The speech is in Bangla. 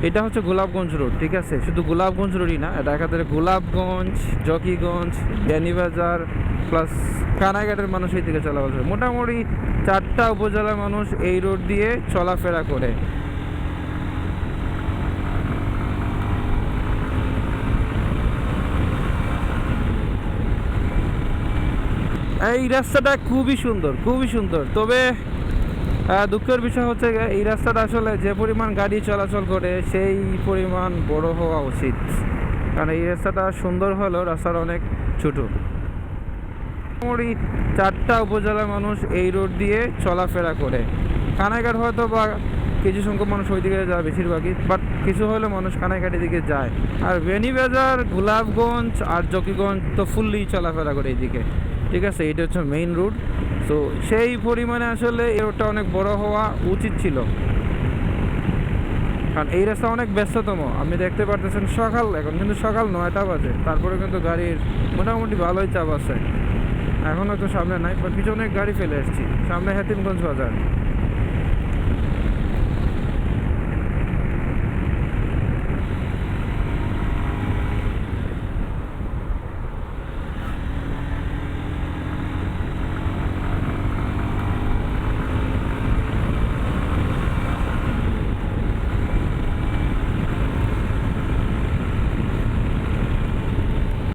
এটা হচ্ছে গোলাপগঞ্জ রোড, ঠিক আছে? শুধু গোলাপগঞ্জ রোডই না, এটা একাধারে গোলাপগঞ্জ, জকিগঞ্জ, বেনিবাজার প্লাস কানাঘাটের মানুষ এই দিকে চলাফেরা করে। মোটামুটি 4টা উপজেলার মানুষ এই রোড দিয়ে চলাফেরা করে। এই রাস্তাটা খুবই সুন্দর, খুবই সুন্দর। তবে দুঃখের বিষয় হচ্ছে এই রাস্তাটা আসলে যে পরিমাণ গাড়ি চলাচল করে সেই পরিমাণ বড় হওয়া উচিত, কারণ এই রাস্তাটা সুন্দর হলেও রাস্তাটা অনেক ছোট। মোটামুটি 4টা উপজেলার মানুষ এই রোড দিয়ে চলাফেরা করে। কানাইঘাট হয়তো বা কিছু সংখ্যক মানুষ ওই দিকে যায় বেশিরভাগই, বাট কিছু হলে মানুষ কানাইঘাটের দিকে যায়। আর বেনিবাজার, গোলাপগঞ্জ আর জকিগঞ্জ তো ফুললি চলাফেরা করে এইদিকে, ঠিক আছে? এটা হচ্ছে মেইন রোড। তো সেই পরিমাণে আসলে এই রোডটা অনেক বড় হওয়া উচিত ছিল, কারণ এই রাস্তা অনেক ব্যস্ততম। আপনি দেখতে পারতেছেন সকাল, এখন কিন্তু সকাল 9টা বাজে, তারপরে কিন্তু গাড়ির মোটামুটি ভালোই চাপ আছে। এখনও তো সামনে নাই, বাট পিছনে গাড়ি ফেলে এসেছি। সামনে হাতিমগঞ্জ বাজার।